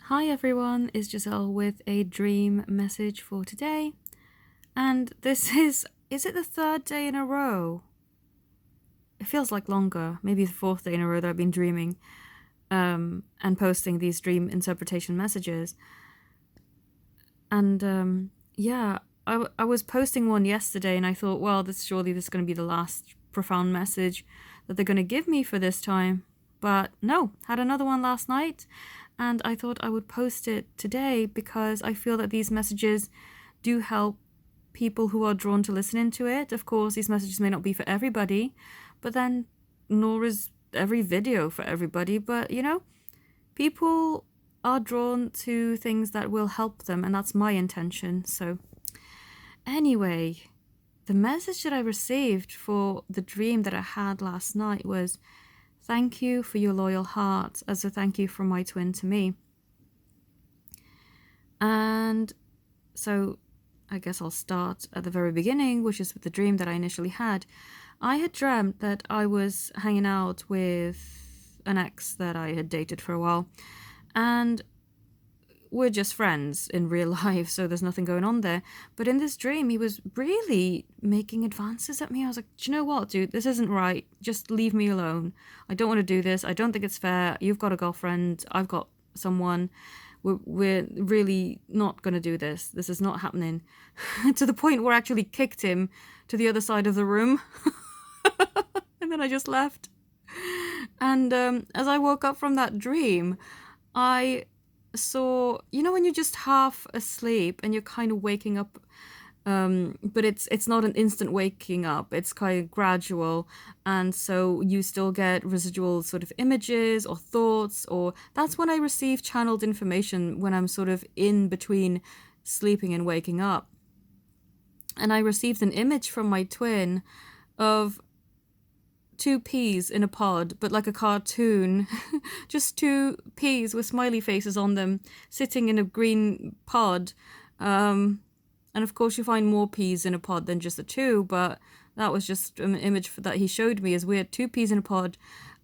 Hi everyone, it's Giselle with a dream message for today. And this is it the third day in a row? It feels like longer, maybe the fourth day in a row that I've been dreaming and posting these dream interpretation messages. And yeah, I was posting one yesterday and I thought, well, this is going to be the last profound message that they're going to give me for this time. But no, had another one last night and I thought I would post it today because I feel that these messages do help people who are drawn to listening to it. Of course, these messages may not be for everybody, but then nor is every video for everybody. But people are drawn to things that will help them, and that's my intention. So, anyway, the message that I received for the dream that I had last night was, "Thank you for your loyal heart," as a thank you from my twin to me. And so I guess I'll start at the very beginning, which is with the dream that I initially had. I had dreamt that I was hanging out with an ex that I had dated for a while, and we're just friends in real life, so there's nothing going on there. But in this dream, he was really making advances at me. I was like, do you know what, dude? This isn't right. Just leave me alone. I don't want to do this. I don't think it's fair. You've got a girlfriend. I've got someone. We're really not going to do this. This is not happening. To the point where I actually kicked him to the other side of the room. And then I just left. And as I woke up from that dream, I saw, when you're just half asleep and you're kind of waking up, but it's not an instant waking up, it's kind of gradual, and so you still get residual sort of images or thoughts, or that's when I receive channeled information when I'm sort of in between sleeping and waking up. And I received an image from my twin of two peas in a pod, but like a cartoon. Just two peas with smiley faces on them, sitting in a green pod. And of course you find more peas in a pod than just the two, but that was just an image that he showed me as weird. Two peas in a pod.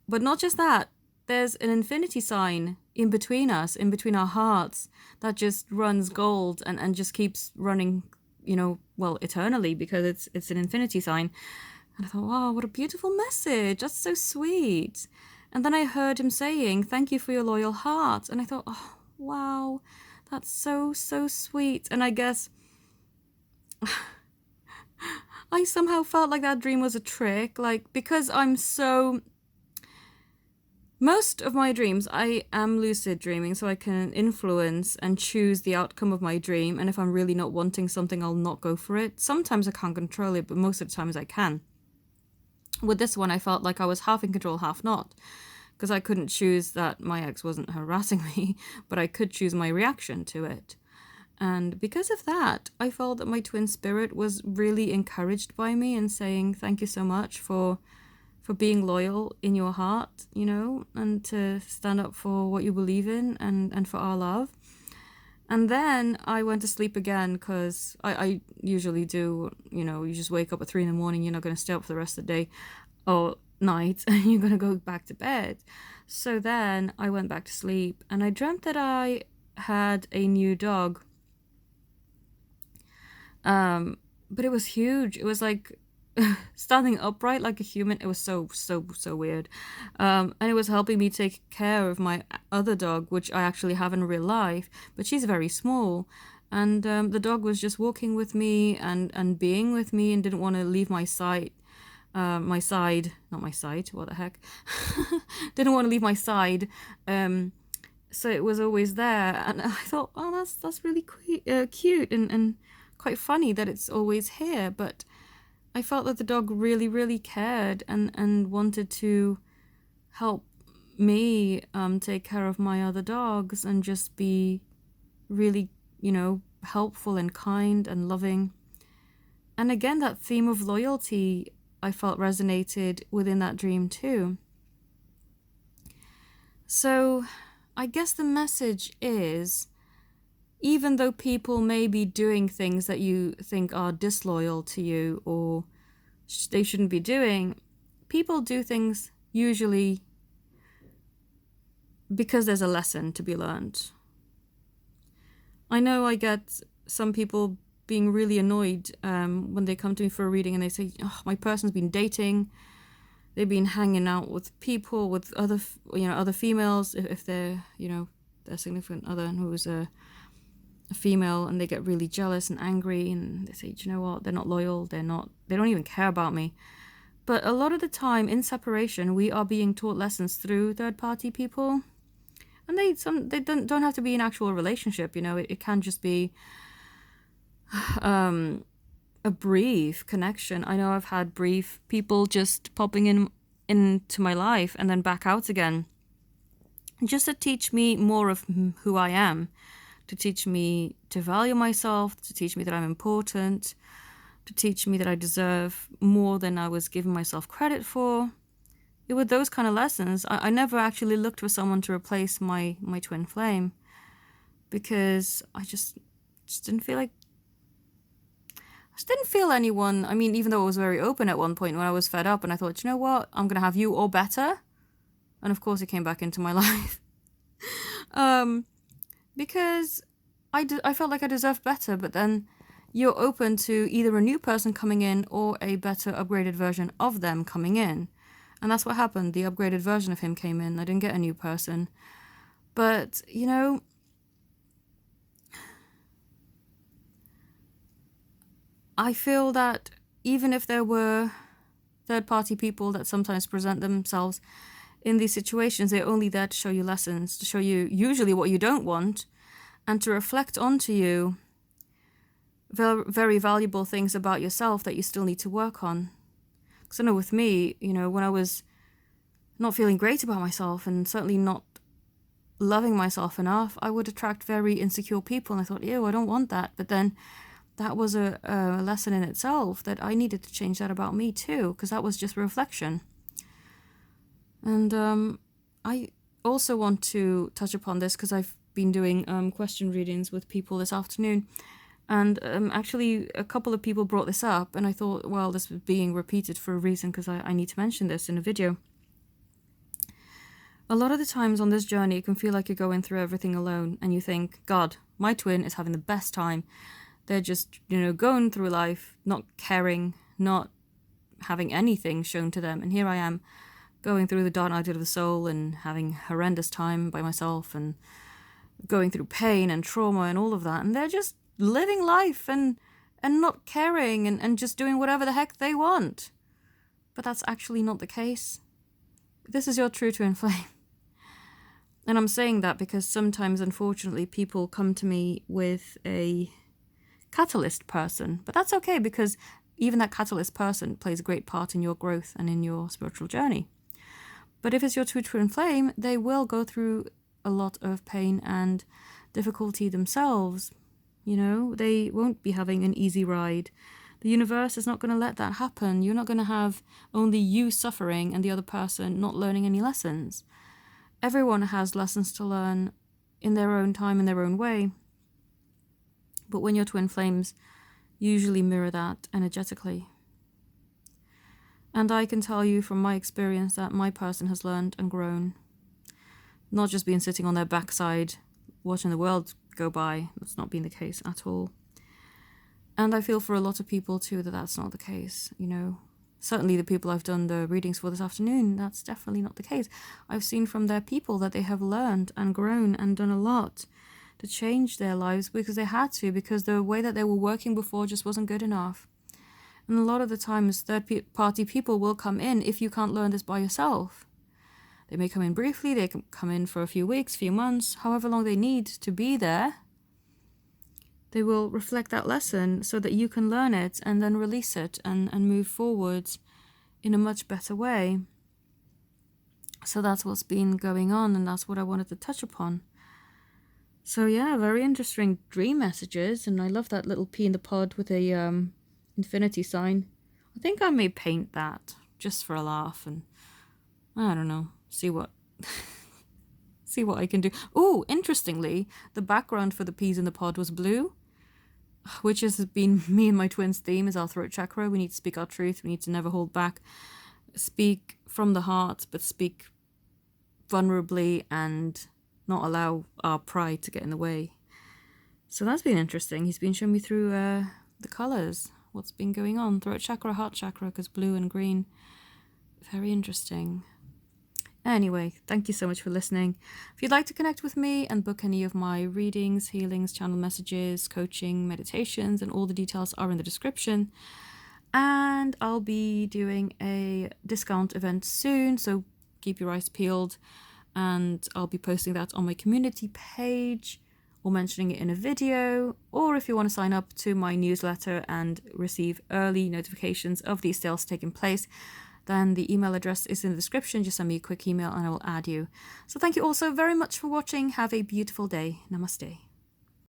But not just that, there's an infinity sign in between us, in between our hearts, that just runs gold and just keeps running, eternally, because it's an infinity sign. And I thought, wow, what a beautiful message. That's so sweet. And then I heard him saying, "Thank you for your loyal heart." And I thought, oh, wow, that's so, so sweet. And I guess I somehow felt like that dream was a trick. Like, because most of my dreams, I am lucid dreaming, so I can influence and choose the outcome of my dream. And if I'm really not wanting something, I'll not go for it. Sometimes I can't control it, but most of the times I can. With this one, I felt like I was half in control, half not, because I couldn't choose that my ex wasn't harassing me, but I could choose my reaction to it. And because of that, I felt that my twin spirit was really encouraged by me and saying, "Thank you so much for being loyal in your heart, and to stand up for what you believe in and for our love." And then I went to sleep again, because I usually do, you just wake up at 3 a.m, you're not going to stay up for the rest of the day or night, and you're going to go back to bed. So then I went back to sleep, and I dreamt that I had a new dog. But it was huge. It was like standing upright like a human. It was so, so, so weird. And it was helping me take care of my other dog, which I actually have in real life, but she's very small. And the dog was just walking with me and being with me and didn't want to leave my side. Not my side, what the heck. Didn't want to leave my side. So it was always there. And I thought, oh, that's really cute and quite funny that it's always here. But I felt that the dog really, really cared and wanted to help me take care of my other dogs and just be really, helpful and kind and loving. And again, that theme of loyalty I felt resonated within that dream too. So I guess the message is, even though people may be doing things that you think are disloyal to you or they shouldn't be doing, people do things usually because there's a lesson to be learned. I know I get some people being really annoyed when they come to me for a reading and they say, oh, my person's been dating, they've been hanging out with people, with other females, if they're, their significant other who's a female, and they get really jealous and angry and they say, do you know what, they're not loyal, they don't even care about me. But a lot of the time in separation, we are being taught lessons through third-party people. And they don't have to be an actual relationship, it can just be a brief connection. I know I've had brief people just popping into my life and then back out again, just to teach me more of who I am, to teach me to value myself, to teach me that I'm important, to teach me that I deserve more than I was giving myself credit for. With those kind of lessons, I never actually looked for someone to replace my twin flame, because I just didn't feel like, I just didn't feel anyone. I mean, even though I was very open at one point when I was fed up and I thought, you know what, I'm going to have you or better. And of course it came back into my life. Because I felt like I deserved better, but then you're open to either a new person coming in or a better upgraded version of them coming in. And that's what happened. The upgraded version of him came in. I didn't get a new person. But, I feel that even if there were third-party people that sometimes present themselves in these situations, they're only there to show you lessons, to show you usually what you don't want, and to reflect onto you very valuable things about yourself that you still need to work on. Because I know with me, when I was not feeling great about myself and certainly not loving myself enough, I would attract very insecure people. And I thought, ew, I don't want that. But then that was a lesson in itself, that I needed to change that about me too, because that was just reflection. And I also want to touch upon this because I've been doing question readings with people this afternoon. And actually, a couple of people brought this up, and I thought, well, this was being repeated for a reason, because I need to mention this in a video. A lot of the times on this journey, it can feel like you're going through everything alone, and you think, God, my twin is having the best time. They're just, going through life, not caring, not having anything shown to them. And here I am, going through the dark night of the soul and having horrendous time by myself and going through pain and trauma and all of that. And they're just living life and not caring and just doing whatever the heck they want. But that's actually not the case. This is your true twin flame. And I'm saying that because sometimes, unfortunately, people come to me with a catalyst person. But that's okay, because even that catalyst person plays a great part in your growth and in your spiritual journey. But if it's your true twin flame, they will go through a lot of pain and difficulty themselves. They won't be having an easy ride. The universe is not going to let that happen. You're not going to have only you suffering and the other person not learning any lessons. Everyone has lessons to learn in their own time, in their own way. But when your twin flames usually mirror that energetically. And I can tell you from my experience that my person has learned and grown. Not just been sitting on their backside watching the world go by. That's not been the case at all. And I feel for a lot of people too that that's not the case, Certainly the people I've done the readings for this afternoon, that's definitely not the case. I've seen from their people that they have learned and grown and done a lot to change their lives because they had to, because the way that they were working before just wasn't good enough. And a lot of the times third-party people will come in if you can't learn this by yourself. They may come in briefly, they can come in for a few weeks, few months, however long they need to be there. They will reflect that lesson so that you can learn it and then release it and move forwards in a much better way. So that's what's been going on, and that's what I wanted to touch upon. So yeah, very interesting dream messages, and I love that little pea in the pod with a infinity sign. I think I may paint that just for a laugh, and I don't know, see what I can do. Oh, interestingly, the background for the peas in the pod was blue, which has been me and my twins' theme, is our throat chakra. We need to speak our truth. We need to never hold back. Speak from the heart, but speak vulnerably and not allow our pride to get in the way. So that's been interesting. He's been showing me through the colours, what's been going on. Throat chakra, heart chakra, because blue and green. Very interesting. Anyway, thank you so much for listening. If you'd like to connect with me and book any of my readings, healings, channel messages, coaching, meditations, and all the details are in the description. And I'll be doing a discount event soon, so keep your eyes peeled. And I'll be posting that on my community page or mentioning it in a video. Or if you want to sign up to my newsletter and receive early notifications of these sales taking place, then the email address is in the description. Just send me a quick email and I will add you. So thank you all so very much for watching. Have a beautiful day. Namaste.